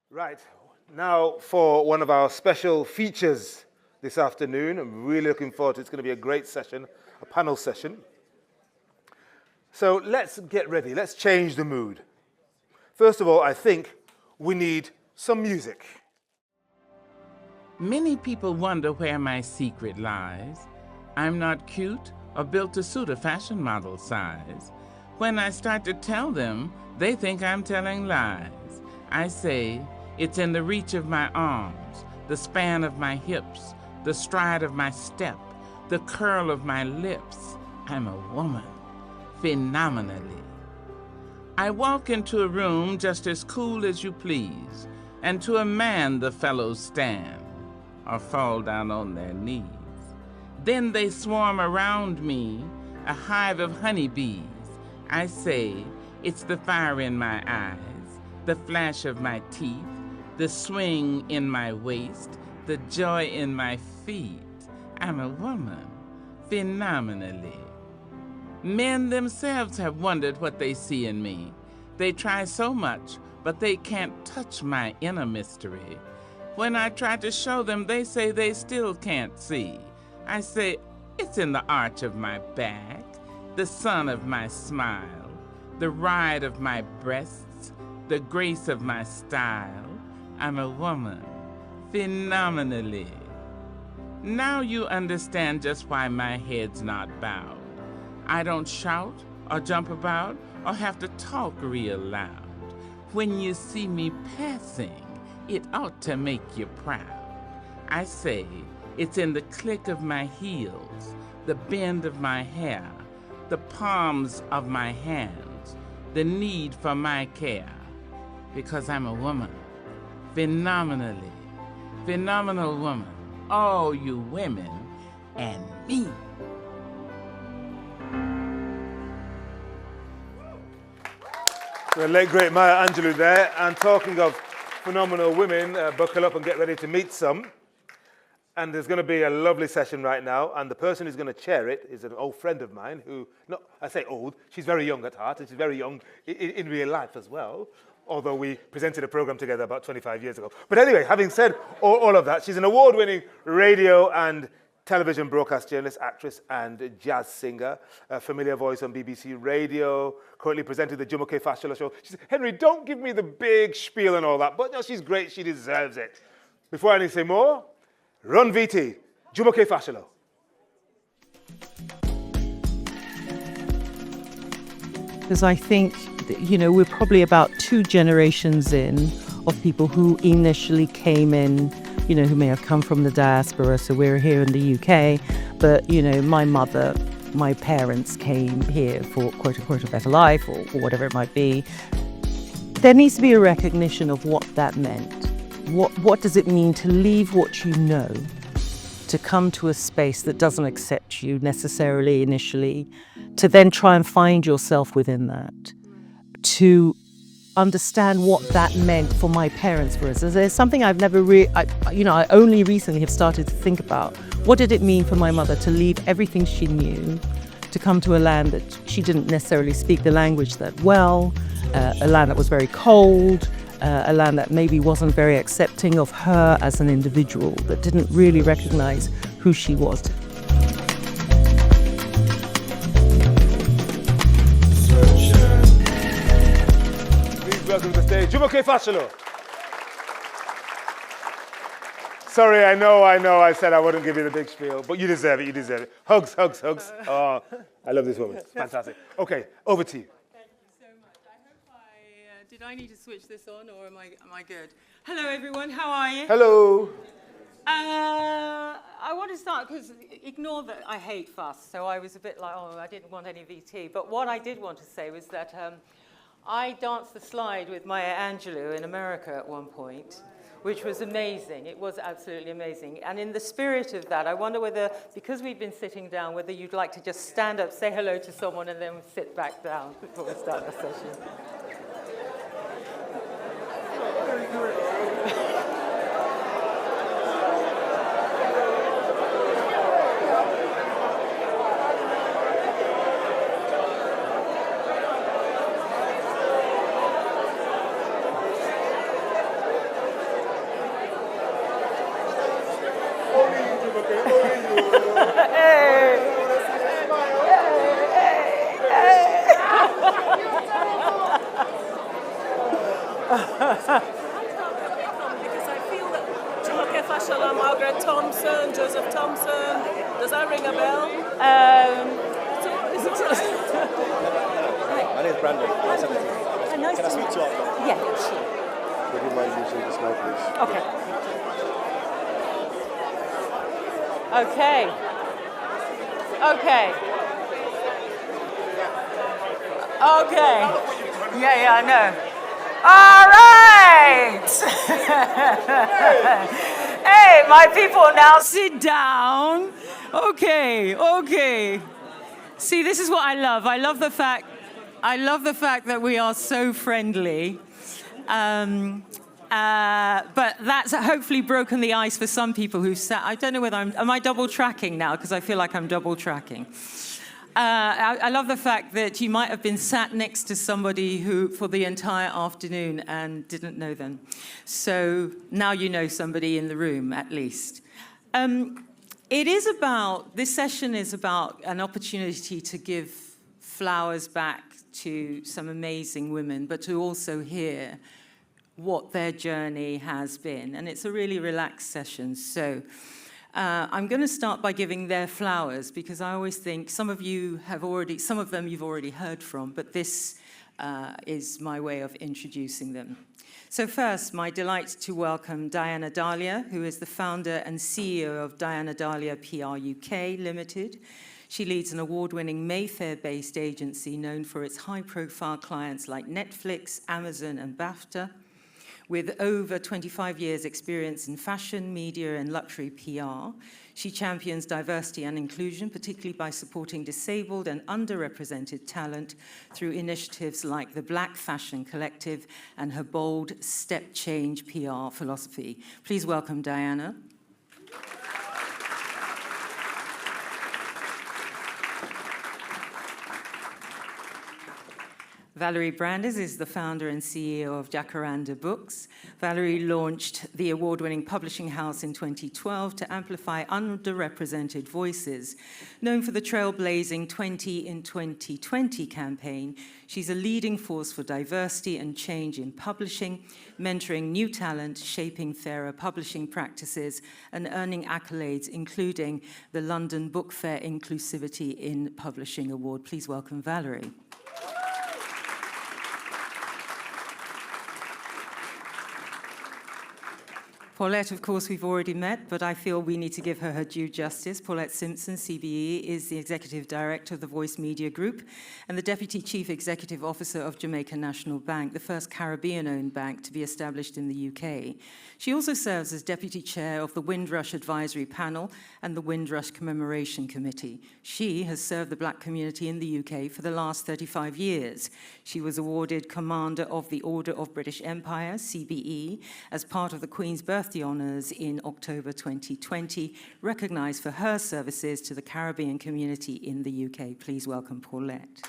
Right, now for one of our special features this afternoon. I'm really looking forward to it. It's going to be a great session, a panel session. So let's get ready. Let's change the mood. First of all, I think we need some music. Many people wonder where my secret lies. I'm not cute or built to suit a fashion model size. When I start to tell them, they think I'm telling lies. I say, it's in the reach of my arms, the span of my hips, the stride of my step, the curl of my lips. I'm a woman, phenomenally. I walk into a room just as cool as you please, and to a man the fellows stand or fall down on their knees. Then they swarm around me, a hive of honeybees. I say, it's the fire in my eyes, the flash of my teeth, the swing in my waist, the joy in my feet. I'm a woman, phenomenally. Men themselves have wondered what they see in me. They try so much, but they can't touch my inner mystery. When I try to show them, they say they still can't see. I say, it's in the arch of my back, the sun of my smile, the ride of my breasts, the grace of my style. I'm a woman, phenomenally. Now you understand just why my head's not bowed. I don't shout or jump about or have to talk real loud. When you see me passing, it ought to make you proud. I say, it's in the click of my heels, the bend of my hair, the palms of my hands, the need for my care. Because I'm a woman, phenomenally, phenomenal woman, all you women and me. The late, great Maya Angelou there. And talking of phenomenal women, buckle up and get ready to meet some. And there's going to be a lovely session right now. And the person who's going to chair it is an old friend of mine who, no, I say old, she's very young at heart, and she's very young in real life as well. Although we presented a program together about 25 years ago. But anyway, having said all of that, she's an award-winning radio and television broadcast journalist, actress, and jazz singer. A familiar voice on BBC Radio, currently presenting the Jumoke Fashola show. She said, Henry, don't give me the big spiel and all that. But no, she's great. She deserves it. Before I say more, Run VT, Jumoke Fashola. Because I think, we're probably about 2 generations in of people who initially came in, who may have come from the diaspora. So we're here in the UK, but, my mother, my parents came here for quote unquote a better life or whatever it might be. There needs to be a recognition of what that meant. What does it mean to leave what you know, to come to a space that doesn't accept you necessarily initially, to then try and find yourself within that, to understand what that meant for my parents, for instance. There's something I've never I only recently have started to think about. What did it mean for my mother to leave everything she knew, to come to a land that she didn't necessarily speak the language that well, a land that was very cold, a land that maybe wasn't very accepting of her as an individual, that didn't really recognize who she was. Please welcome to the stage, Jumoke Fashola. Sorry, I know, I said I wouldn't give you the big spiel, but you deserve it. Hugs. Oh, I love this woman. It's fantastic. Okay, over to you. Did I need to switch this on, or am I good? Hello, everyone. How are you? Hello. I want to start because ignore that I hate fuss. So I was a bit like, I didn't want any VT. But what I did want to say was that I danced the slide with Maya Angelou in America at one point, which was amazing. It was absolutely amazing. And in the spirit of that, I wonder whether, because we've been sitting down, whether you'd like to just stand up, say hello to someone, and then sit back down before we start the session. Because I feel that Jumoke Fashola, Margaret Thompson, Joseph Thompson, does that ring a bell? My name is Brandon. I'm 17. Nice Can I speak to you after? Yeah, sure. Would you mind using this now, please? Okay. Okay. Okay. Okay. Yeah, I know. All right. Hey, my people, now sit down. Okay. See, this is what I love. I love the fact that we are so friendly. But that's hopefully broken the ice for some people who sat. I don't know whether am I double tracking now? Because I feel like I'm double tracking. I love the fact that you might have been sat next to somebody who, for the entire afternoon, and didn't know them. So now you know somebody in the room, at least. This session is about an opportunity to give flowers back to some amazing women, but to also hear what their journey has been. And it's a really relaxed session. So I'm going to start by giving their flowers, because I always think some of them you've already heard from, but this is my way of introducing them. So first, my delight to welcome Diana Dahlia, who is the founder and CEO of Diana Dahlia PR UK Limited. She leads an award-winning Mayfair-based agency known for its high-profile clients like Netflix, Amazon, and BAFTA. With over 25 years' experience in fashion, media, and luxury PR, she champions diversity and inclusion, particularly by supporting disabled and underrepresented talent through initiatives like the Black Fashion Collective and her bold step change PR philosophy. Please welcome Diana. Valerie Brandes is the founder and CEO of Jacaranda Books. Valerie launched the award-winning publishing house in 2012 to amplify underrepresented voices. Known for the trailblazing 20 in 2020 campaign, she's a leading force for diversity and change in publishing, mentoring new talent, shaping fairer publishing practices, and earning accolades, including the London Book Fair Inclusivity in Publishing Award. Please welcome Valerie. Paulette, of course, we've already met, but I feel we need to give her due justice. Paulette Simpson, CBE, is the Executive Director of the Voice Media Group and the Deputy Chief Executive Officer of Jamaica National Bank, the first Caribbean-owned bank to be established in the UK. She also serves as Deputy Chair of the Windrush Advisory Panel and the Windrush Commemoration Committee. She has served the Black community in the UK for the last 35 years. She was awarded Commander of the Order of British Empire, CBE, as part of the Queen's Birthday Honours in October 2020, recognised for her services to the Caribbean community in the UK. Please welcome Paulette.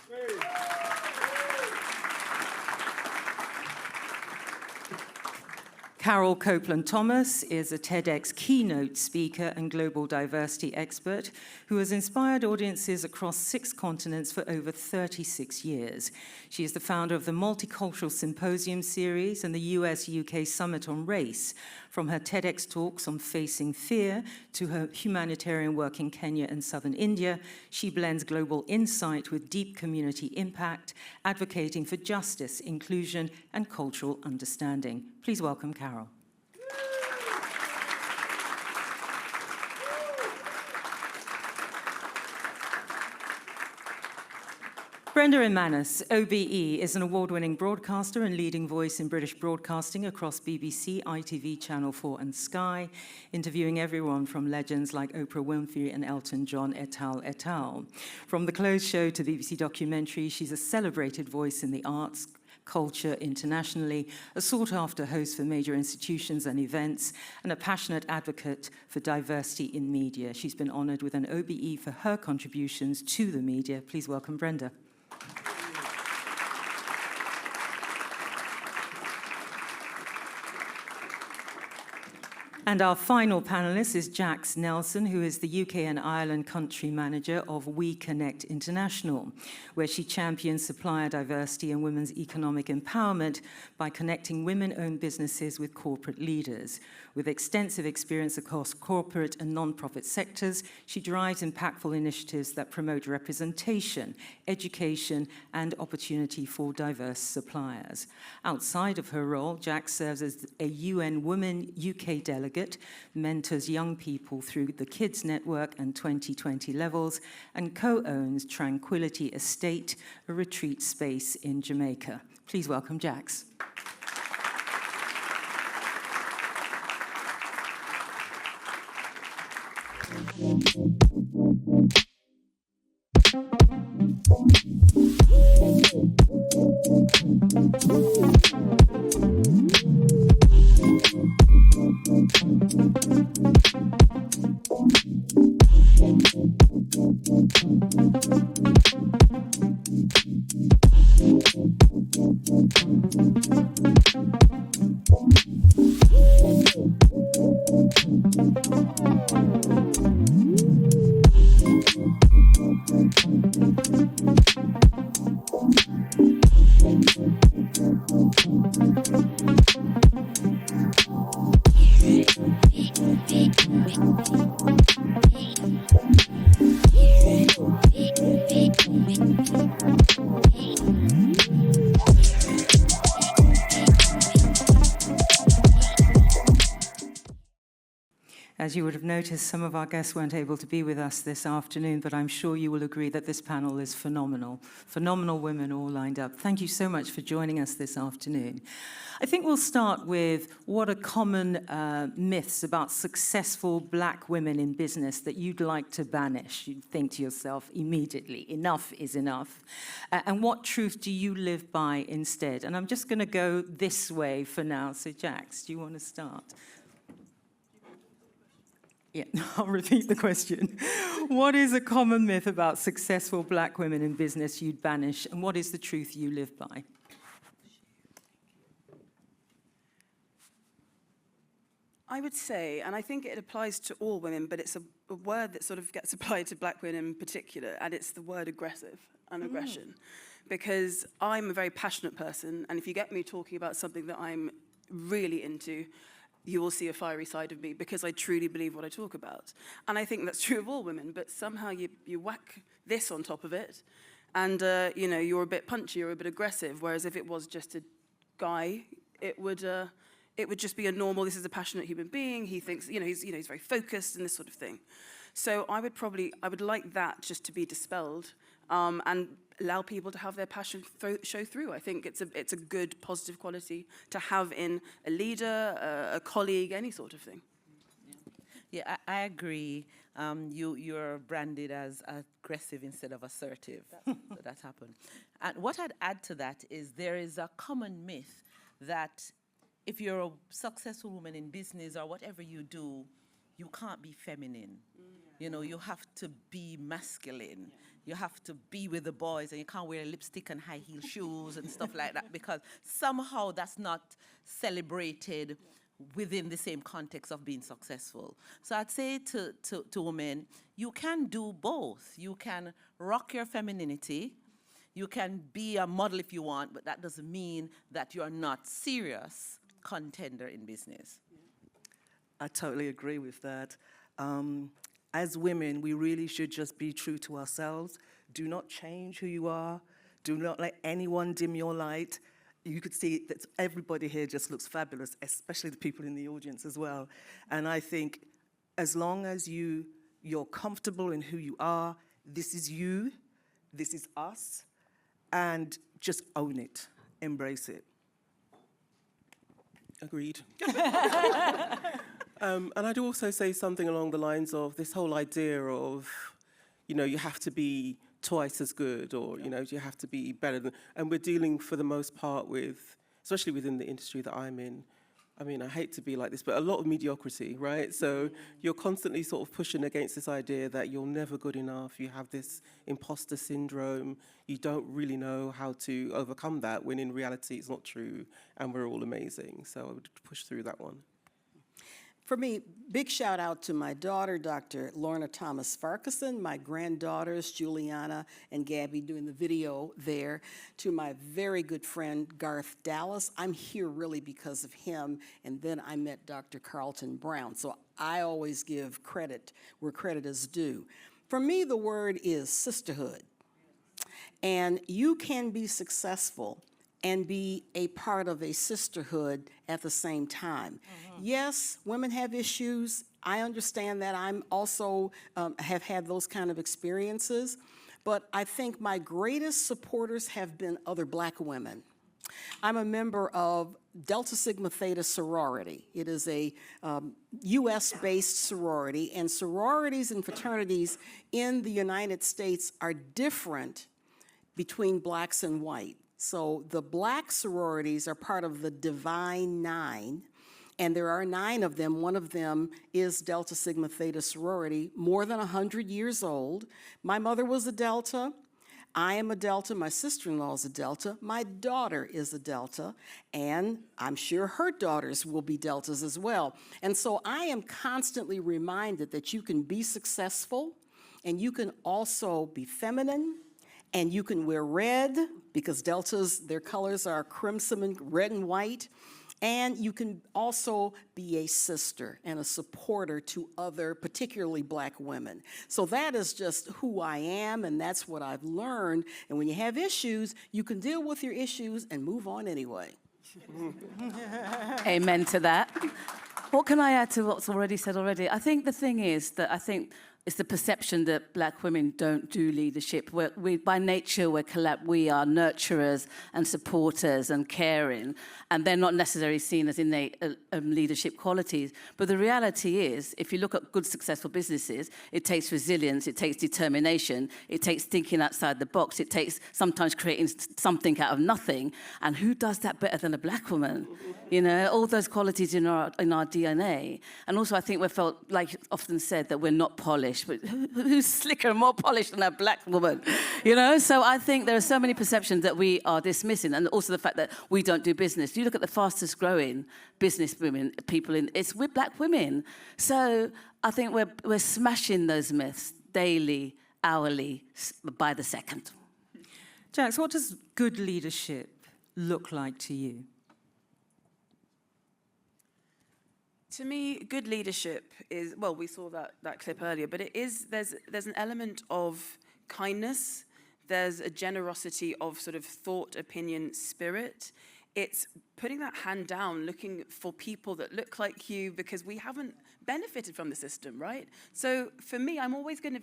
Carol Copeland-Thomas is a TEDx keynote speaker and global diversity expert who has inspired audiences across 6 continents for over 36 years. She is the founder of the Multicultural Symposium series and the US-UK Summit on Race. From her TEDx talks on facing fear to her humanitarian work in Kenya and southern India, she blends global insight with deep community impact, advocating for justice, inclusion, and cultural understanding. Please welcome Carol. Brenda Emmanuel, OBE, is an award-winning broadcaster and leading voice in British broadcasting across BBC, ITV, Channel 4 and Sky, interviewing everyone from legends like Oprah Winfrey and Elton John et al. From The Closed Show to BBC documentary, she's a celebrated voice in the arts, culture internationally, a sought-after host for major institutions and events, and a passionate advocate for diversity in media. She's been honoured with an OBE for her contributions to the media. Please welcome Brenda. And our final panelist is Jax Nelson, who is the UK and Ireland country manager of We Connect International, where she champions supplier diversity and women's economic empowerment by connecting women-owned businesses with corporate leaders. With extensive experience across corporate and non-profit sectors, she drives impactful initiatives that promote representation, education, and opportunity for diverse suppliers. Outside of her role, Jax serves as a UN Women UK delegate, mentors young people through the Kids Network and 2020 levels, and co-owns Tranquility Estate, a retreat space in Jamaica. Please welcome Jax. As you would have noticed, some of our guests weren't able to be with us this afternoon, but I'm sure you will agree that this panel is phenomenal. Phenomenal women all lined up. Thank you so much for joining us this afternoon. I think we'll start with what are common myths about successful black women in business that you'd like to banish. You'd think to yourself immediately, enough is enough. And what truth do you live by instead? And I'm just going to go this way for now. So Jax, do you want to start? Yeah, I'll repeat the question. What is a common myth about successful black women in business you'd banish, and what is the truth you live by? I would say, and I think it applies to all women, but it's a word that sort of gets applied to black women in particular, and it's the word aggressive and aggression. Because I'm a very passionate person, and if you get me talking about something that I'm really into, you will see a fiery side of me because I truly believe what I talk about. And I think that's true of all women, but somehow you whack this on top of it, and you're a bit punchy or a bit aggressive, whereas if it was just a guy, it would just be a normal, this is a passionate human being, he thinks, he's very focused and this sort of thing. So I would like that just to be dispelled and allow people to have their passion show through. I think it's a good, positive quality to have in a leader, a colleague, any sort of thing. Yeah, I agree. You're branded as aggressive instead of assertive. So that happened. And what I'd add to that is there is a common myth that if you're a successful woman in business or whatever you do, you can't be feminine. You have to be masculine. You have to be with the boys, and you can't wear lipstick and high heel shoes and stuff like that, because somehow that's not celebrated within the same context of being successful. So I'd say to women, you can do both. You can rock your femininity. You can be a model if you want, but that doesn't mean that you're not serious contender in business. I totally agree with that. As women, we really should just be true to ourselves. Do not change who you are. Do not let anyone dim your light. You could see that everybody here just looks fabulous, especially the people in the audience as well. And I think as long as you're comfortable in who you are, this is you, this is us, and just own it, embrace it. Agreed. And I'd also say something along the lines of this whole idea of, you have to be twice as good, or, you have to be better than, and we're dealing for the most part with, especially within the industry that I'm in, I mean, I hate to be like this, but a lot of mediocrity, right? So you're constantly sort of pushing against this idea that you're never good enough, you have this imposter syndrome, you don't really know how to overcome that, when in reality it's not true, and we're all amazing. So I would push through that one. For me, big shout out to my daughter, Dr. Lorna Thomas Farquharson, my granddaughters, Juliana and Gabby, doing the video there, to my very good friend, Garth Dallas. I'm here really because of him, and then I met Dr. Carlton Brown. So I always give credit where credit is due. For me, the word is sisterhood. And you can be successful and be a part of a sisterhood at the same time. Yes, women have issues. I understand that. I'm also have had those kind of experiences. But I think my greatest supporters have been other Black women. I'm a member of Delta Sigma Theta sorority. It is a US-based sorority, and sororities and fraternities in the United States are different between Blacks and white. So the Black sororities are part of the Divine Nine, and there are 9 of them. One of them is Delta Sigma Theta sorority, more than 100 years old. My mother was a Delta. I am a Delta. My sister-in-law is a Delta. My daughter is a Delta, and I'm sure her daughters will be Deltas as well. And so I am constantly reminded that you can be successful, and you can also be feminine, and you can wear red, because Deltas, their colors are crimson and red and white. And you can also be a sister and a supporter to other, particularly Black women. So that is just who I am, and that's what I've learned. And when you have issues, you can deal with your issues and move on anyway. Amen to that. What can I add to what's already said already? I think the thing is that I think it's the perception that Black women don't do leadership. By nature, we are nurturers and supporters and caring, and they're not necessarily seen as innate leadership qualities. But the reality is, if you look at good, successful businesses, it takes resilience, it takes determination, it takes thinking outside the box, it takes sometimes creating something out of nothing. And who does that better than a Black woman? You know, all those qualities in our DNA. And also, I think we're felt, like often said, that we're not polished. But who's slicker and more polished than a Black woman? You know, so I think there are so many perceptions that we are dismissing, and also the fact that we don't do business. You look at the fastest growing business women, it's with Black women. So I think we're smashing those myths daily, hourly, by the second. Jax, what does good leadership look like to you? To me, good leadership is, well, we saw that clip earlier, but there's an element of kindness, there's a generosity of sort of thought, opinion, spirit. It's putting that hand down, looking for people that look like you, because we haven't benefited from the system, right? So for me, I'm always going to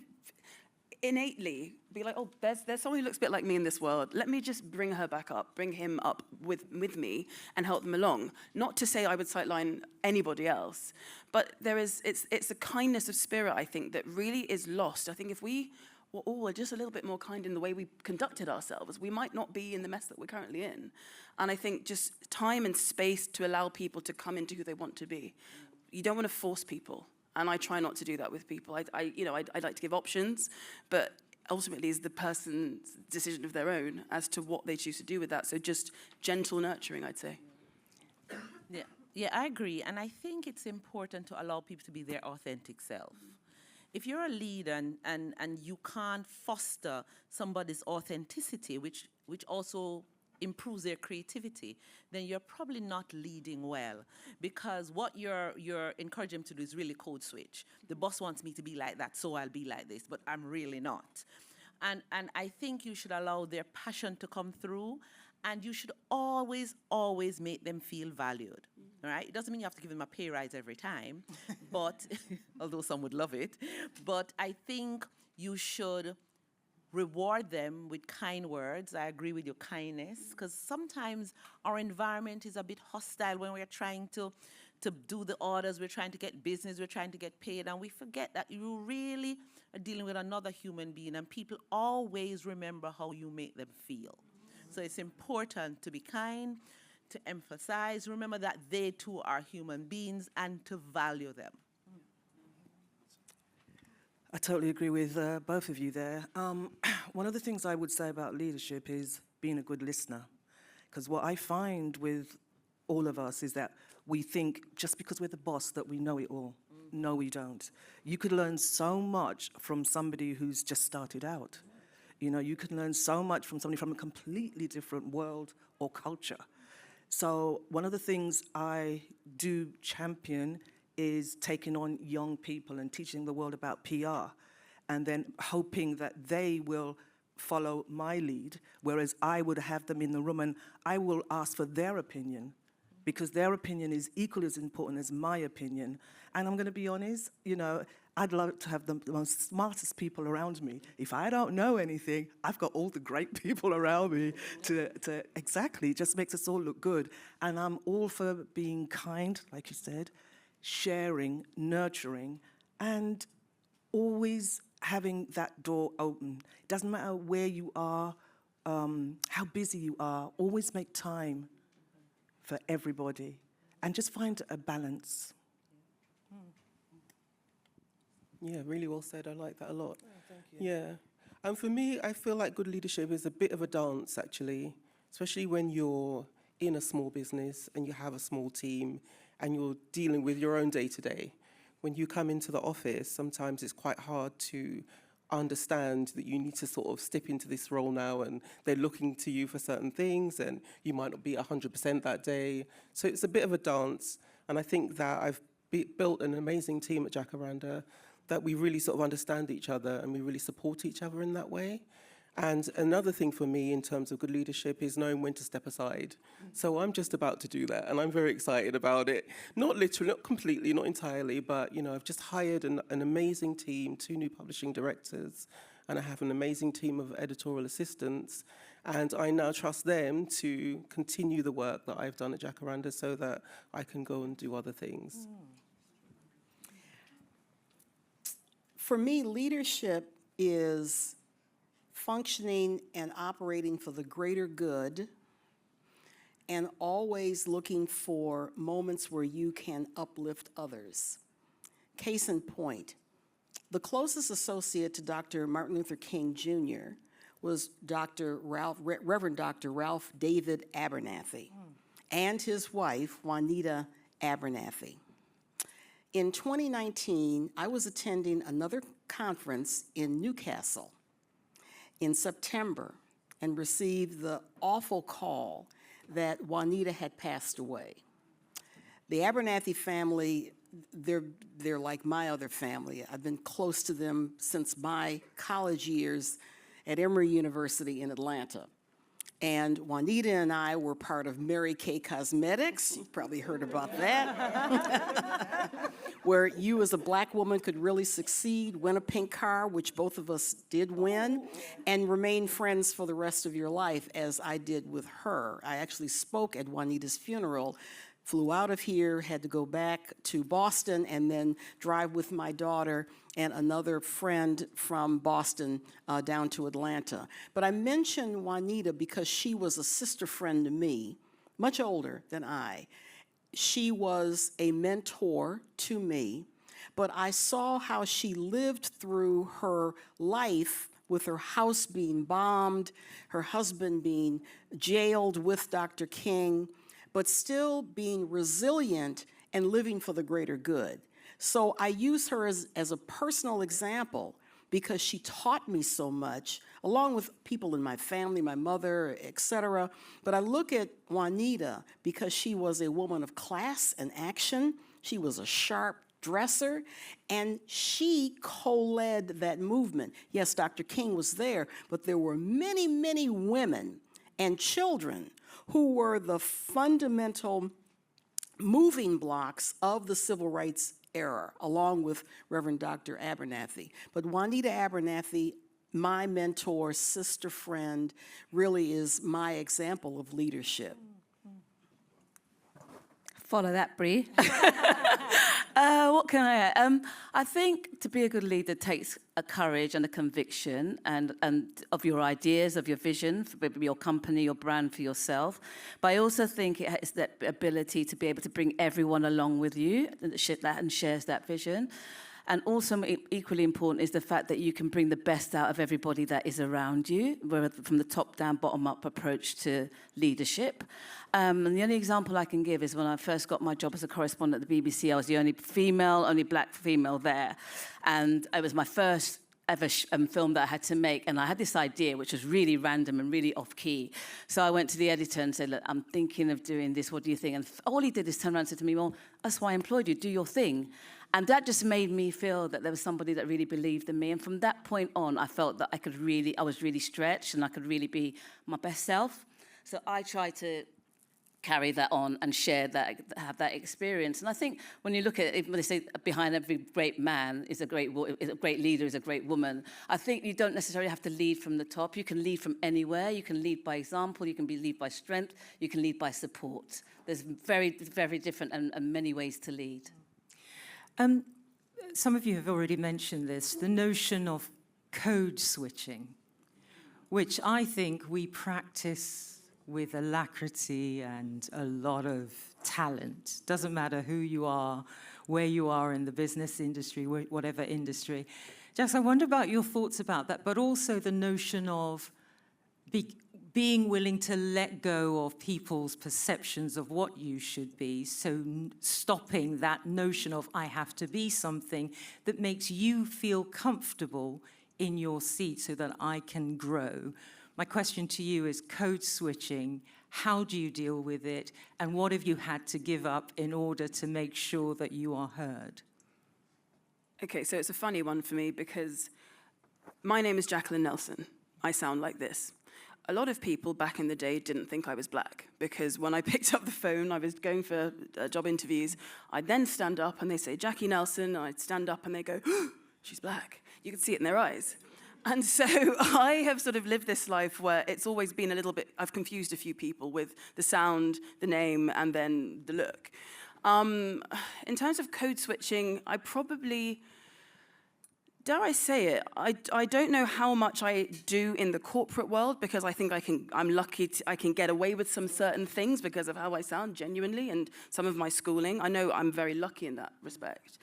innately be like, oh, there's someone who looks a bit like me in this world. Let me just bring her back up, bring him up with me and help them along. Not to say I would sideline anybody else, but it's a kindness of spirit, I think, that really is lost. I think if we were all just a little bit more kind in the way we conducted ourselves, we might not be in the mess that we're currently in. And I think just time and space to allow people to come into who they want to be. You don't want to force people. And I try not to do that with people. I'd like to give options, but ultimately it's the person's decision of their own as to what they choose to do with that. So just gentle nurturing, I'd say. Yeah, I agree. And I think it's important to allow people to be their authentic self. If you're a leader and you can't foster somebody's authenticity, which also improves their creativity, then you're probably not leading well, because what you're encouraging them to do is really code switch. The boss wants me to be like that, so I'll be like this, but I'm really not. And I think you should allow their passion to come through, and you should always make them feel valued. All right? It doesn't mean you have to give them a pay rise every time, but although some would love it, but I think you should reward them with kind words. I agree with your kindness, because sometimes our environment is a bit hostile when we're trying to do the orders, we're trying to get business, we're trying to get paid, and we forget that you really are dealing with another human being, and people always remember how you make them feel. So it's important to be kind, to emphasize, remember that they too are human beings, and to value them. I totally agree with both of you there. One of the things I would say about leadership is being a good listener. Because what I find with all of us, is that we think just because we're the boss that we know it all. No, we don't. You could learn so much from somebody who's just started out. You know, you can learn so much from somebody from a completely different world or culture. So one of the things I do champion is taking on young people and teaching the world about PR, and then hoping that they will follow my lead, whereas I would have them in the room and I will ask for their opinion, because their opinion is equally as important as my opinion. And I'm going to be honest, you know, I'd love to have the most smartest people around me. If I don't know anything, I've got all the great people around me to exactly, it just makes us all look good. And I'm all for being kind, like you said, sharing, nurturing, and always having that door open. It doesn't matter where you are, how busy you are, always make time for everybody and just find a balance. Yeah, really well said. I like that a lot. Oh, thank you. Yeah. And for me, I feel like good leadership is a bit of a dance, actually, especially when you're in a small business and you have a small team and you're dealing with your own day-to-day. When you come into the office, sometimes it's quite hard to understand that you need to sort of step into this role now, and they're looking to you for certain things and you might not be 100% that day. So it's a bit of a dance. And I think that I've built an amazing team at Jacaranda, that we really sort of understand each other and we really support each other in that way. And another thing for me in terms of good leadership is knowing when to step aside. So I'm just about to do that, and I'm very excited about it. Not literally, not completely, not entirely, but you know, I've just hired an amazing team, 2 new publishing directors, and I have an amazing team of editorial assistants. And I now trust them to continue the work that I've done at Jacaranda so that I can go and do other things. For me, leadership is functioning and operating for the greater good, and always looking for moments where you can uplift others. Case in point, the closest associate to Dr. Martin Luther King Jr. was Reverend Dr. Ralph David Abernathy and his wife, Juanita Abernathy. In 2019, I was attending another conference in Newcastle in September and received the awful call that Juanita had passed away. The Abernathy family, they're like my other family. I've been close to them since my college years at Emory University in Atlanta. And Juanita and I were part of Mary Kay Cosmetics. You've probably heard about that. Where you as a Black woman could really succeed, win a pink car, which both of us did win, and remain friends for the rest of your life, as I did with her. I actually spoke at Juanita's funeral, flew out of here, had to go back to Boston, and then drive with my daughter and another friend from Boston down to Atlanta. But I mentioned Juanita because she was a sister friend to me, much older than I. She was a mentor to me, but I saw how she lived through her life with her house being bombed, her husband being jailed with Dr. King, but still being resilient and living for the greater good. So I use her as a personal example because she taught me so much, along with people in my family, my mother, etc. But I look at Juanita because she was a woman of class and action. She was a sharp dresser, and she co-led that movement. Yes, Dr. King was there, but there were many, many women and children who were the fundamental moving blocks of the civil rights era, along with Reverend Dr. Abernathy. But Juanita Abernathy, my mentor, sister friend, really is my example of leadership. Follow that, Bree. What can I add? I think to be a good leader takes a courage and a conviction and of your ideas, of your vision for your company, your brand, for yourself. But I also think it has that ability to be able to bring everyone along with you and shares that vision. And also equally important is the fact that you can bring the best out of everybody that is around you, from the top-down, bottom-up approach to leadership. And the only example I can give is when I first got my job as a correspondent at the BBC, I was the only black female there. And it was my first ever film that I had to make, and I had this idea which was really random and really off-key. So I went to the editor and said, look, I'm thinking of doing this, what do you think? And all he did is turn around and said to me, well, that's why I employed you, do your thing. And that just made me feel that there was somebody that really believed in me. And from that point on, I felt that I was really stretched and I could really be my best self. So I tried to carry that on and share that, have that experience. And I think when you look at it, when they say behind every great man is a great leader, is a great woman, I think you don't necessarily have to lead from the top. You can lead from anywhere. You can lead by example. You can lead by strength. You can lead by support. There's very, very different and many ways to lead. Some of you have already mentioned this, the notion of code switching, which I think we practice with alacrity and a lot of talent. Doesn't matter who you are, where you are in the business industry, whatever industry. Jax, I wonder about your thoughts about that, but also the notion of being willing to let go of people's perceptions of what you should be, so stopping that notion of I have to be something that makes you feel comfortable in your seat so that I can grow. My question to you is code switching. How do you deal with it? And what have you had to give up in order to make sure that you are heard? Okay, so it's a funny one for me because my name is Jacqueline Nelson. I sound like this. A lot of people back in the day didn't think I was black because when I picked up the phone, I was going for job interviews. I'd then stand up and they say, Jackie Nelson, and I'd stand up and they go, oh, she's black. You could see it in their eyes. And so I have sort of lived this life where it's always been a little bit, I've confused a few people with the sound, the name, and then the look. In terms of code switching, I probably, dare I say it, I don't know how much I do in the corporate world because I think I'm lucky I can get away with some certain things because of how I sound genuinely and some of my schooling. I know I'm very lucky in that respect.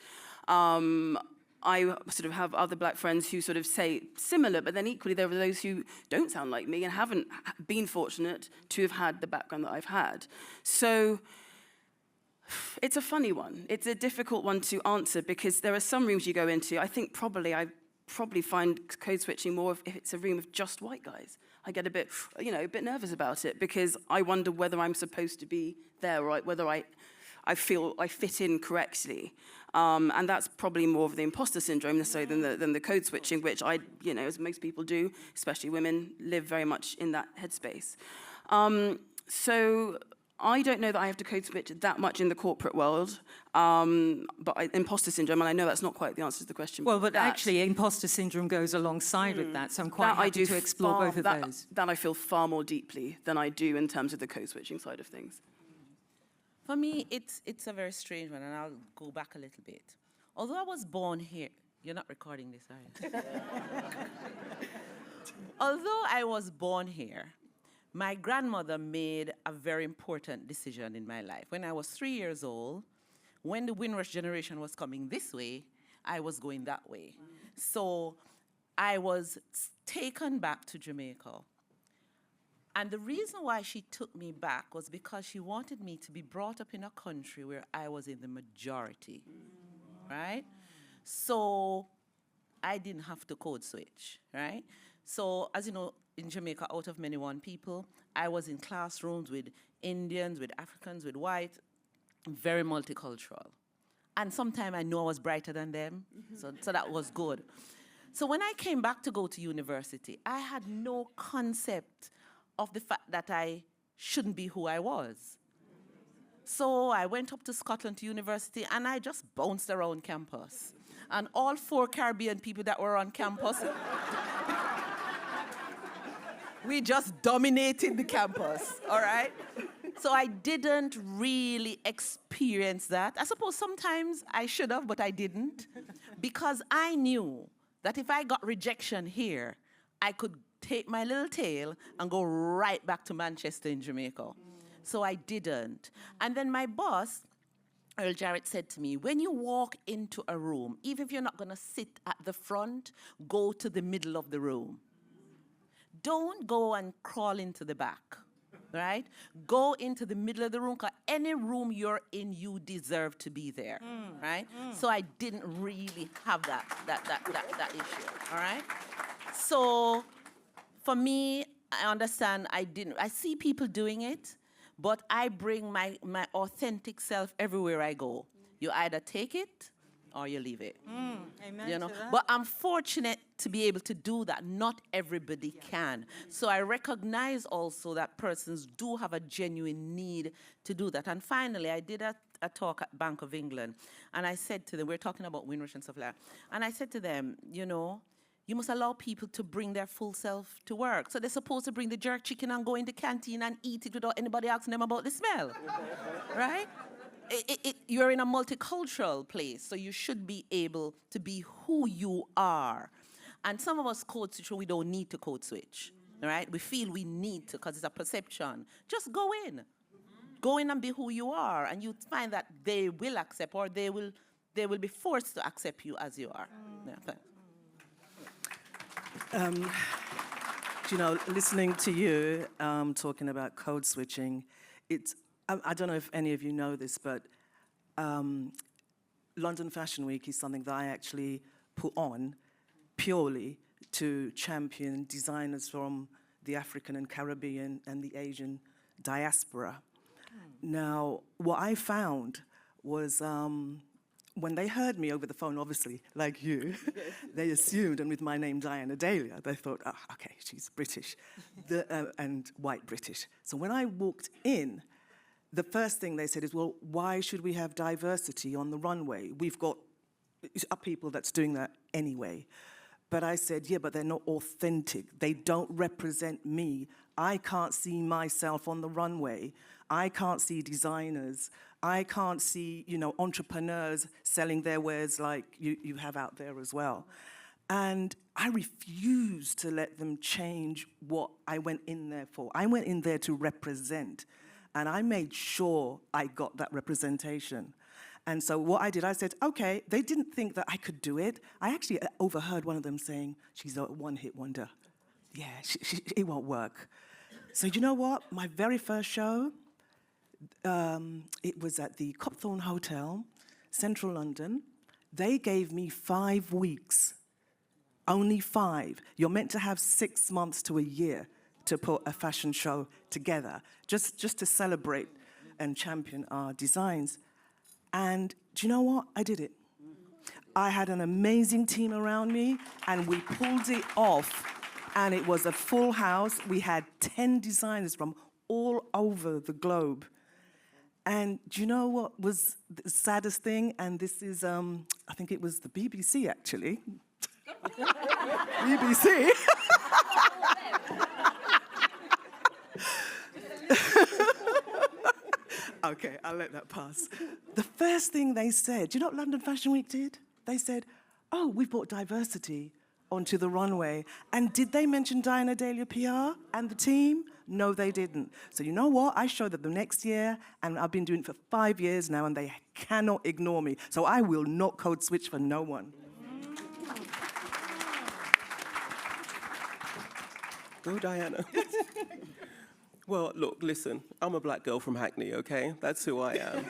I sort of have other black friends who sort of say similar, but then equally there are those who don't sound like me and haven't been fortunate to have had the background that I've had. So it's a funny one. It's a difficult one to answer because there are some rooms you go into. I think I find code switching more if it's a room of just white guys. I get a bit nervous about it because I wonder whether I'm supposed to be there, right? Whether I feel I fit in correctly. And that's probably more of the imposter syndrome necessarily than the code switching, which as most people do, especially women, live very much in that headspace. So I don't know that I have to code switch that much in the corporate world, but imposter syndrome, and I know that's not quite the answer to the question. Well, but actually imposter syndrome goes alongside with that, so I'm quite happy to explore both of those. That I feel far more deeply than I do in terms of the code switching side of things. For me, it's a very strange one, and I'll go back a little bit. Although I was born here, you're not recording this, are you? Although I was born here, my grandmother made a very important decision in my life. When I was 3 years old, when the Windrush generation was coming this way, I was going that way. So I was taken back to Jamaica. And the reason why she took me back was because she wanted me to be brought up in a country where I was in the majority, right? So I didn't have to code switch, right? So as you know, in Jamaica, out of many one people, I was in classrooms with Indians, with Africans, with whites, very multicultural. And sometimes I know I was brighter than them, so that was good. So when I came back to go to university, I had no concept of the fact that I shouldn't be who I was. So I went up to Scotland to university and I just bounced around campus. And all 4 Caribbean people that were on campus, we just dominated the campus, all right? So I didn't really experience that. I suppose sometimes I should have, but I didn't. Because I knew that if I got rejection here, I could take my little tail and go right back to Manchester in Jamaica. So I didn't. And then my boss Earl Jarrett said to me, when you walk into a room, even if you're not going to sit at the front, go to the middle of the room. Don't go and crawl into the back, right? Go into the middle of the room, because any room you're in, you deserve to be there, right? So I didn't really have that issue, all right? So for me, I understand I see people doing it, but I bring my authentic self everywhere I go. You either take it or you leave it. Amen You know, to that. but I'm fortunate to be able to do that. Not everybody can. So I recognize also that persons do have a genuine need to do that. And finally, I did a talk at Bank of England, and I said to them, we're talking about Windrush and stuff like that, and I said to them, you know, you must allow people to bring their full self to work. So they're supposed to bring the jerk chicken and go in the canteen and eat it without anybody asking them about the smell, right? You're in a multicultural place, so you should be able to be who you are. And some of us code switch, we don't need to code switch, right? We feel we need to because it's a perception. Just go in. Go in and be who you are, and you find that they will accept, or they will be forced to accept you as you are. Yeah, thanks. You know, listening to you talking about code switching, I don't know if any of you know this, but London Fashion Week is something that I actually put on purely to champion designers from the African and Caribbean and the Asian diaspora. Now, what I found was when they heard me over the phone, obviously, like you, they assumed, and with my name Diana Dahlia, they thought, oh, okay, she's British and white British. So when I walked in, the first thing they said is, well, why should we have diversity on the runway? We've got people that's doing that anyway. But I said, yeah, but they're not authentic. They don't represent me. I can't see myself on the runway. I can't see designers. I can't see, you know, entrepreneurs selling their wares like you have out there as well. And I refuse to let them change what I went in there for. I went in there to represent. And I made sure I got that representation. And so what I did, I said, okay, they didn't think that I could do it. I actually overheard one of them saying, she's a one-hit wonder. Yeah, it won't work. So you know what? My very first show, it was at the Copthorne Hotel, Central London. They gave me 5 weeks, only 5. You're meant to have 6 months to a year to put a fashion show together, just to celebrate and champion our designs. And do you know what? I did it. I had an amazing team around me, and we pulled it off, and it was a full house. We had 10 designers from all over the globe. And do you know what was the saddest thing? And this is, I think it was the BBC, actually. BBC. Okay, I'll let that pass. The first thing they said, do you know what London Fashion Week did? They said, oh, we've brought diversity onto the runway. And did they mention Diana Dahlia PR and the team? No, they didn't. So you know what? I showed them the next year, and I've been doing it for 5 years now, and they cannot ignore me. So I will not code switch for no one. Go, Diana. Well, look, listen, I'm a black girl from Hackney, okay? That's who I am.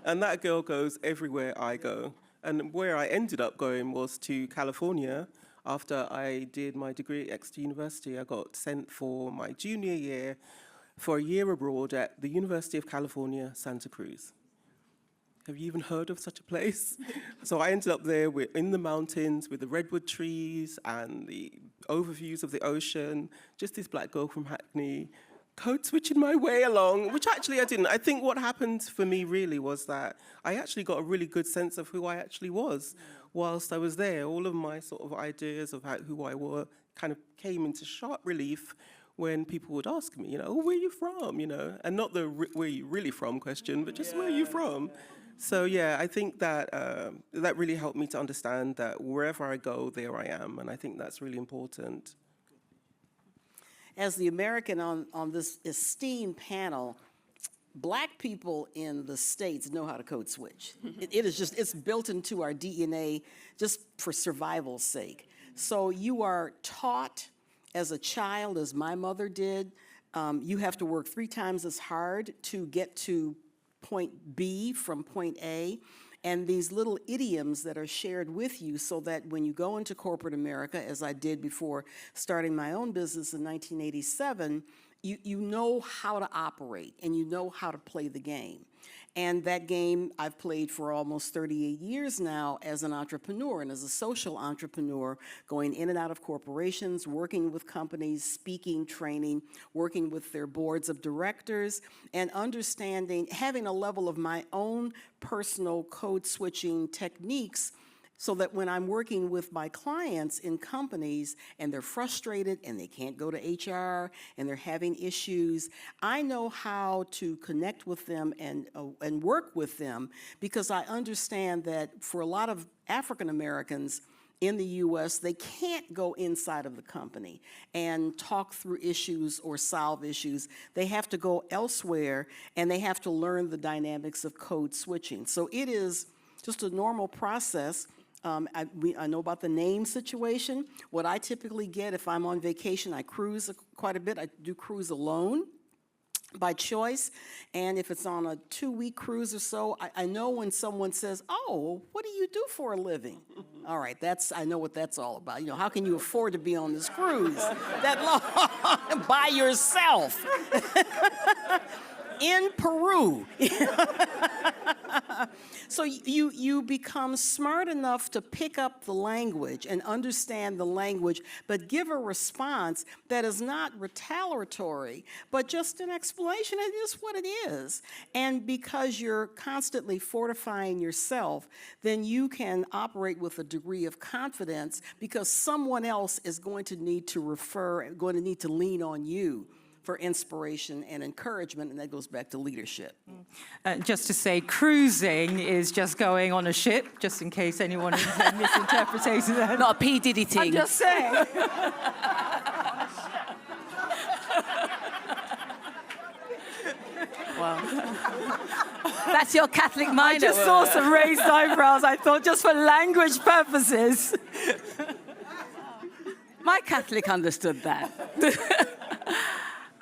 And that girl goes everywhere I go. And where I ended up going was to California. After I did my degree at Exeter University, I got sent for my junior year for a year abroad at the University of California, Santa Cruz. Have you even heard of such a place? So I ended up there in the mountains with the redwood trees and the overviews of the ocean, just this black girl from Hackney, code switching my way along, which actually I didn't. I think what happened for me really was that I actually got a really good sense of who I actually was whilst I was there. All of my sort of ideas of who I were kind of came into sharp relief when people would ask me, you know, oh, where are you from, you know? And not the where are you really from question, but just where are you from? So yeah, I think that that really helped me to understand that wherever I go, there I am. And I think that's really important. As the American on this esteemed panel, Black people in the States know how to code switch. It is just, it's built into our DNA just for survival's sake. So you are taught as a child, as my mother did, you have to work 3 times as hard to get to point B from point A. And these little idioms that are shared with you so that when you go into corporate America, as I did before starting my own business in 1987, you know how to operate and you know how to play the game. And that game I've played for almost 38 years now as an entrepreneur and as a social entrepreneur, going in and out of corporations, working with companies, speaking, training, working with their boards of directors, and understanding, having a level of my own personal code switching techniques so that when I'm working with my clients in companies and they're frustrated and they can't go to HR and they're having issues, I know how to connect with them and work with them because I understand that for a lot of African Americans in the U.S., they can't go inside of the company and talk through issues or solve issues. They have to go elsewhere and they have to learn the dynamics of code switching. So it is just a normal process. I know about the name situation. What I typically get if I'm on vacation, I cruise quite a bit. I do cruise alone by choice. And if it's on a 2-week cruise or so, I know when someone says, oh, what do you do for a living? All right, I know what that's all about. You know, how can you afford to be on this cruise that long by yourself in Peru? So you become smart enough to pick up the language and understand the language, but give a response that is not retaliatory, but just an explanation. It is what it is. And because you're constantly fortifying yourself, then you can operate with a degree of confidence because someone else is going to need to lean on you for inspiration and encouragement, and that goes back to leadership. Just to say, cruising is just going on a ship, just in case anyone misinterpreted that. Not a P. Diddy thing. I'm just saying. Wow. That's your Catholic mind. I just saw some raised eyebrows. I thought, just for language purposes. My Catholic understood that.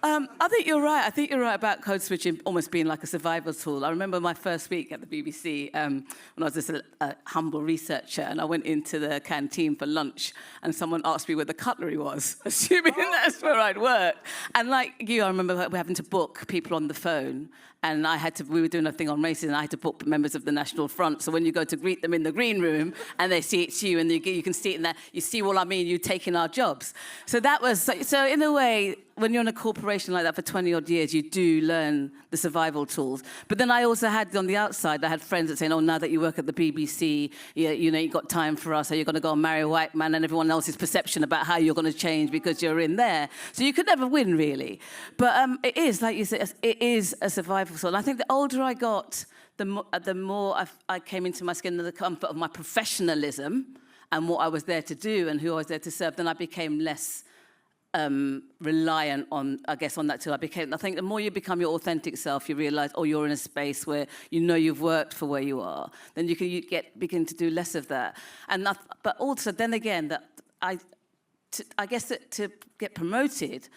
I think you're right. I think you're right about code switching almost being like a survival tool. I remember my first week at the BBC when I was just a humble researcher, and I went into the canteen for lunch, and someone asked me where the cutlery was, assuming that's where I'd work. And like you, I remember having to book people on the phone, and we were doing a thing on racism, and I had to book members of the National Front. So when you go to greet them in the green room, and they see it's you, and you can see it in there, you see what I mean, you taking our jobs. So that was, so in a way, when you're in a corporation like that for 20-odd years, you do learn the survival tools. But then I also had, on the outside, I had friends that saying, oh, now that you work at the BBC, you know, you got time for us, or you're going to go and marry a white man, and everyone else's perception about how you're going to change because you're in there. So you could never win, really. But it is, like you said, it is a survival tool. And I think the older I got, the more I came into my skin and the comfort of my professionalism and what I was there to do and who I was there to serve, then I became less reliant on, I guess, on that too. I think the more you become your authentic self, you realize, oh, you're in a space where you know you've worked for where you are. Then you begin to do less of that. But also, then again, that I guess that to get promoted,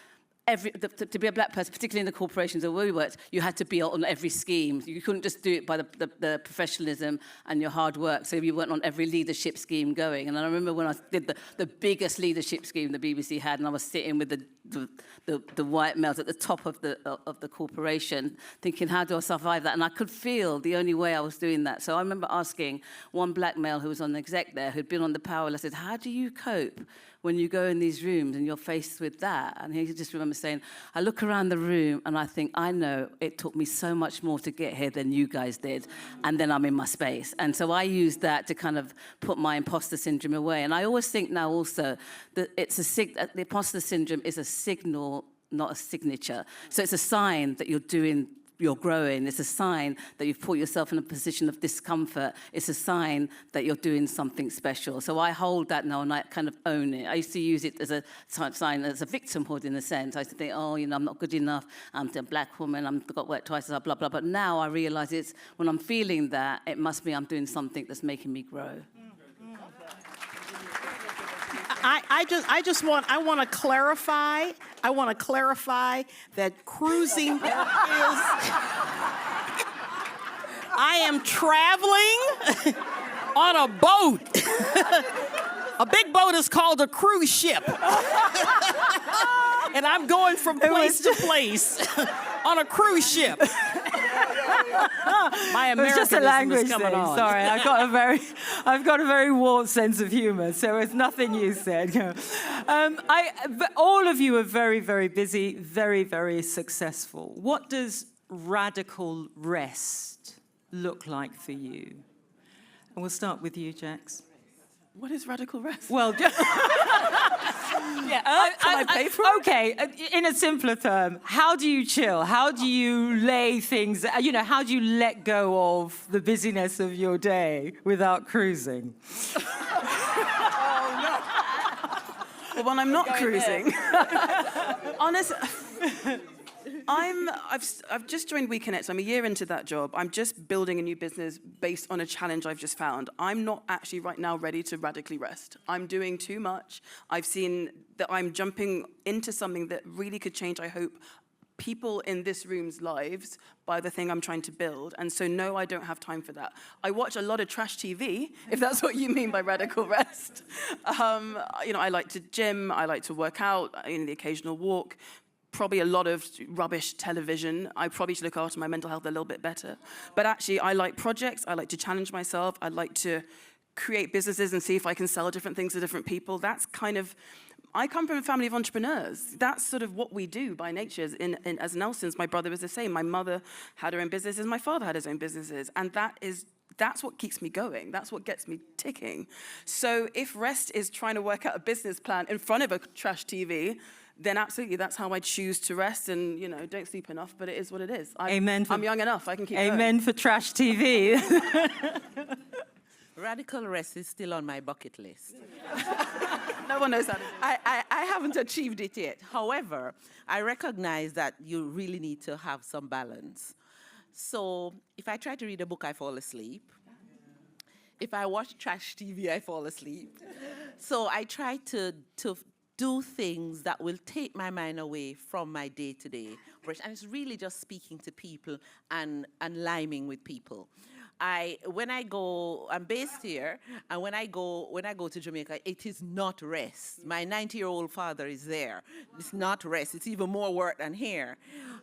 to be a black person, particularly in the corporations where we worked, you had to be on every scheme. You couldn't just do it by the professionalism and your hard work. So you weren't on every leadership scheme going. And I remember when I did the biggest leadership scheme the BBC had, and I was sitting with the white males at the top of the corporation, thinking, how do I survive that? And I could feel the only way I was doing that. So I remember asking one black male who was on the exec there, who'd been on the Power, I said, how do you cope when you go in these rooms and you're faced with that? And he just remember saying, I look around the room and I think, I know it took me so much more to get here than you guys did, and then I'm in my space. And so I used that to kind of put my imposter syndrome away. And I always think now also that the imposter syndrome is a signal, not a signature. So it's a sign that you're doing you're growing. It's a sign that you've put yourself in a position of discomfort. It's a sign that you're doing something special. So I hold that now and I kind of own it. I used to use it as a sign, as a victimhood in a sense. I used to think, oh, you know, I'm not good enough. I'm a black woman. I've got work twice as hard, blah, blah. But now I realize it's when I'm feeling that, it must be I'm doing something that's making me grow. I want to clarify. I want to clarify that cruising is. I am traveling on a boat. A big boat is called a cruise ship. And I'm going from place to place on a cruise ship. My It was just a Americanism language is coming thing. on. Sorry, I've got a very warped sense of humour, so it's nothing you said. But all of you are very, very busy, very, very successful. What does radical rest look like for you? And we'll start with you, Jax. What is radical rest? Well, Can I pay for it? Okay, in a simpler term, how do you chill? How do you lay things, how do you let go of the busyness of your day without cruising? Well, when I'm not cruising, honestly, I've just joined WeConnect. I'm a year into that job. I'm just building a new business based on a challenge I've just found. I'm not actually right now ready to radically rest. I'm doing too much. I've seen that I'm jumping into something that really could change, I hope, people in this room's lives by the thing I'm trying to build. And so, no, I don't have time for that. I watch a lot of trash TV, if that's what you mean by radical rest. I like to gym. I like to work out, the occasional walk. Probably a lot of rubbish television. I probably should look after my mental health a little bit better. But actually, I like projects. I like to challenge myself. I like to create businesses and see if I can sell different things to different people. That's kind of, I come from a family of entrepreneurs. That's sort of what we do by nature. As Nelsons, my brother was the same. My mother had her own businesses. My father had his own businesses. And that's what keeps me going. That's what gets me ticking. So if rest is trying to work out a business plan in front of a trash TV, then absolutely, that's how I choose to rest. And, don't sleep enough, but it is what it is. I'm young enough. I can keep going. Amen for trash TV. Radical rest is still on my bucket list. No one knows how to do it. I haven't achieved it yet. However, I recognize that you really need to have some balance. So if I try to read a book, I fall asleep. If I watch trash TV, I fall asleep. So I try to do things that will take my mind away from my day-to-day. And it's really just speaking to people and liming with people. When I go, I'm based here, and when I go to Jamaica, it is not rest. My 90-year-old father is there. It's not rest. It's even more work than here.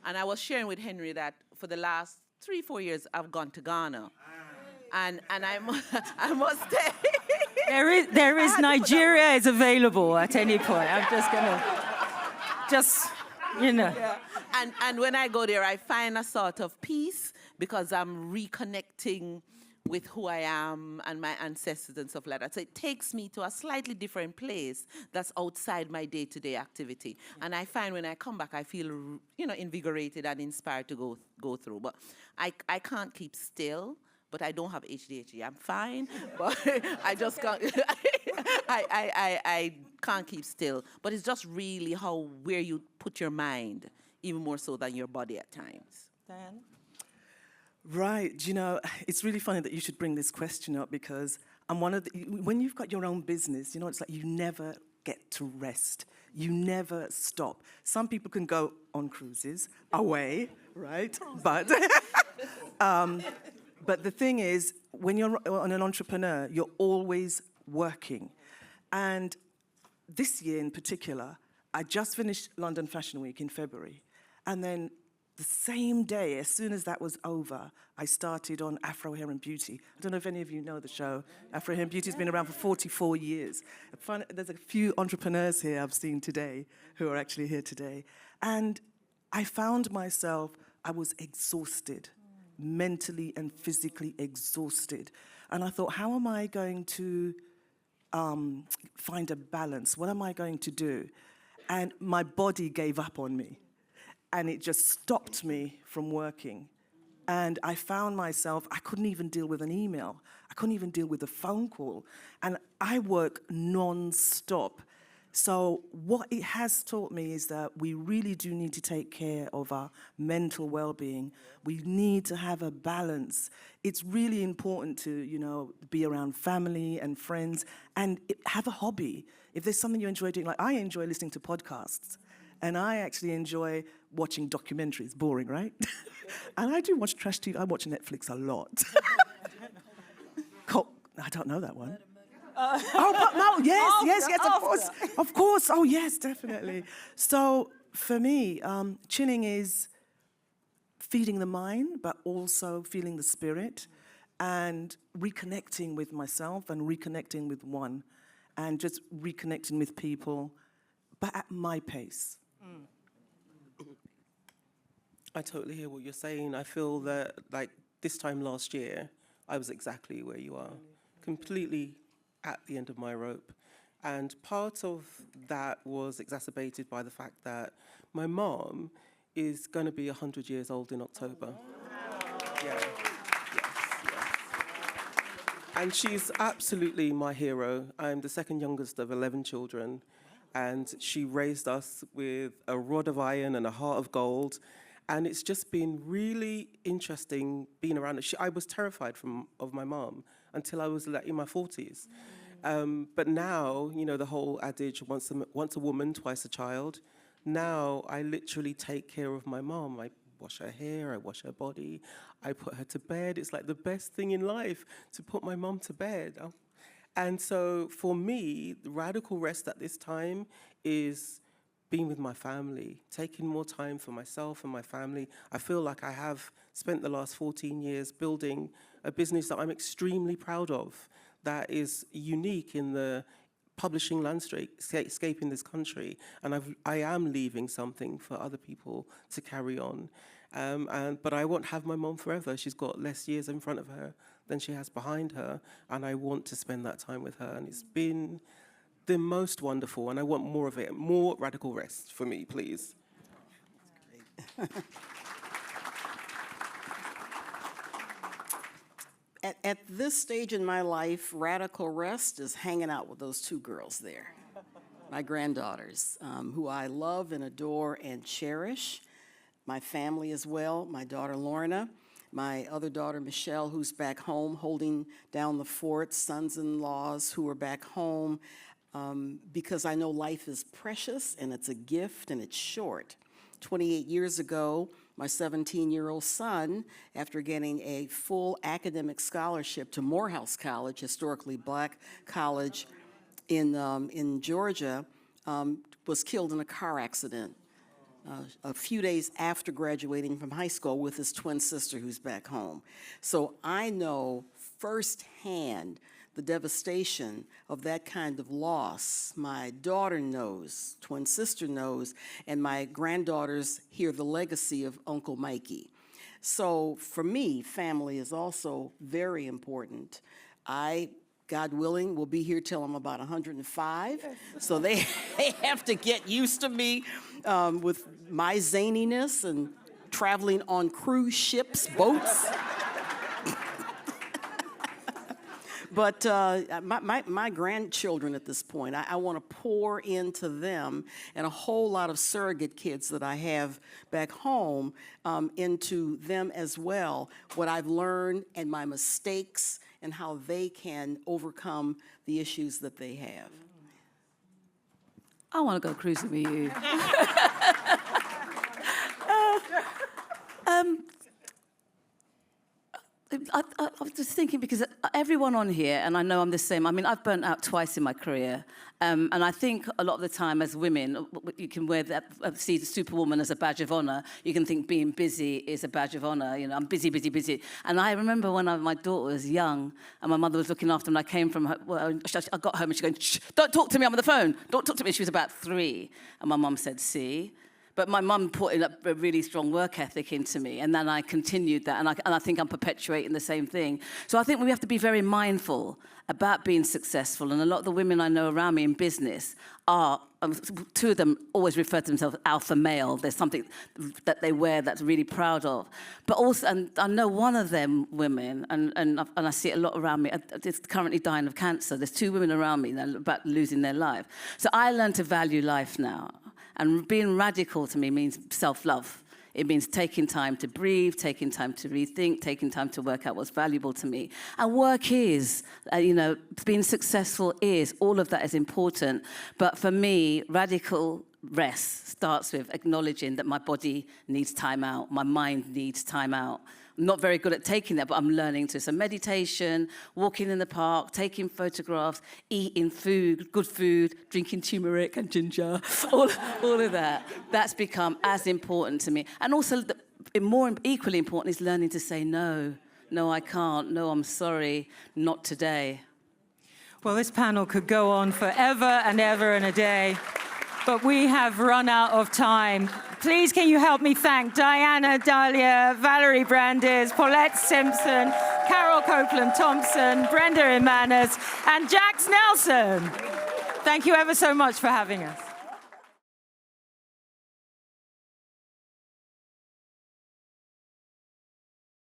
And I was sharing with Henry that for the last 3-4 years, I've gone to Ghana. And I must say, there is Nigeria is available at any point. I'm just gonna, Yeah. And when I go there, I find a sort of peace because I'm reconnecting with who I am and my ancestors and stuff like that. So it takes me to a slightly different place that's outside my day-to-day activity. And I find when I come back, I feel, invigorated and inspired to go through. But I can't keep still. But I don't have ADHD. I'm fine, but I just can't. I can't keep still. But it's just really where you put your mind, even more so than your body at times. Diane? Right. It's really funny that you should bring this question up because I'm when you've got your own business, it's like you never get to rest. You never stop. Some people can go on cruises away, right? But the thing is, when you're an entrepreneur, you're always working. And this year in particular, I just finished London Fashion Week in February. And then the same day, as soon as that was over, I started on Afro Hair and Beauty. I don't know if any of you know the show. Afro Hair and Beauty has been around for 44 years. There's a few entrepreneurs here I've seen today who are actually here today. And I found myself, I was exhausted. Mentally and physically exhausted. And I thought, how am I going to find a balance? What am I going to do? And my body gave up on me. and it just stopped me from working. And I found myself, I couldn't even deal with an email. I couldn't even deal with a phone call. And I work non-stop. So what it has taught me is that we really do need to take care of our mental well-being. We need to have a balance. It's really important to, you know, be around family and friends and have a hobby. If there's something you enjoy doing, like I enjoy listening to podcasts. And I actually enjoy watching documentaries. Boring, right? And I do watch trash TV. I watch Netflix a lot. I don't know that one. But no, yes, of course. Oh, yes, definitely. So for me, chilling is feeding the mind, but also feeling the spirit and reconnecting with myself and reconnecting with one and just reconnecting with people, but at my pace. I totally hear what you're saying. I feel that, like, this time last year, I was exactly where you are, completely at the end of my rope. And part of that was exacerbated by the fact that my mom is going to be 100 years old in October. Yeah. Yes. And she's absolutely my hero. I'm the second youngest of 11 children, and she raised us with a rod of iron and a heart of gold. And it's just been really interesting being around her. I was terrified of my mom until I was in my 40s. But now, you know, the whole adage, once a woman, twice a child. Now I literally take care of my mom. I wash her hair, I wash her body, I put her to bed. It's like the best thing in life to put my mom to bed. And so for me, the radical rest at this time is being with my family, taking more time for myself and my family. I feel like I have spent the last 14 years building a business that I'm extremely proud of, that is unique in the publishing landscape in this country. And I am leaving something for other people to carry on. But I won't have my mom forever. She's got less years in front of her than she has behind her. And I want to spend that time with her. And it's been the most wonderful, and I want more of it. More radical rest for me, please. At this stage in my life, radical rest is hanging out with those two girls there, my granddaughters, who I love and adore and cherish. My family as well, my daughter Lorna, my other daughter Michelle, who's back home holding down the fort, sons-in-laws who are back home, because I know life is precious and it's a gift and it's short. 28 years ago, my 17-year-old son, after getting a full academic scholarship to Morehouse College, historically black college in Georgia, was killed in a car accident a few days after graduating from high school with his twin sister who's back home. So I know firsthand the devastation of that kind of loss. My daughter knows, twin sister knows, and my granddaughters hear the legacy of Uncle Mikey. So for me, family is also very important. I, God willing, will be here till I'm about 105. So they have to get used to me with my zaniness and traveling on cruise ships, boats. But my grandchildren at this point, I want to pour into them and a whole lot of surrogate kids that I have back home into them as well, what I've learned and my mistakes and how they can overcome the issues that they have. I want to go cruising with you. I was just thinking, because everyone on here, and I know I'm the same, I mean, I've burnt out twice in my career, and I think a lot of the time as women, you can wear that, see the superwoman as a badge of honor. You can think being busy is a badge of honor. You know, I'm busy, busy, busy. And I remember when my daughter was young, and my mother was looking after me, and I came from her, well, I got home, and she going, shh, don't talk to me, I'm on the phone. Don't talk to me. She was about 3, and my mum said, see? But my mum put in a really strong work ethic into me, and then I continued that, and I think I'm perpetuating the same thing. So I think we have to be very mindful about being successful, and a lot of the women I know around me in business are two of them always refer to themselves alpha male. There's something that they wear that's really proud of. But also, and I know one of them women, and I see it a lot around me, is currently dying of cancer. There's 2 women around me that are about losing their life. So I learned to value life now. And being radical to me means self-love. It means taking time to breathe, taking time to rethink, taking time to work out what's valuable to me. And work is, being successful is, all of that is important. But for me, radical rest starts with acknowledging that my body needs time out, my mind needs time out. I'm not very good at taking that, but I'm learning to. So meditation, walking in the park, taking photographs, eating food, good food, drinking turmeric and ginger, all of that. That's become as important to me. And also, equally important is learning to say no. No, I can't. No, I'm sorry. Not today. Well, this panel could go on forever and ever and a day, but we have run out of time. Please, can you help me thank Diana Dahlia, Valerie Brandes, Paulette Simpson, Carol Copeland-Thompson, Brenda Imanes, and Jax Nelson. Thank you ever so much for having us.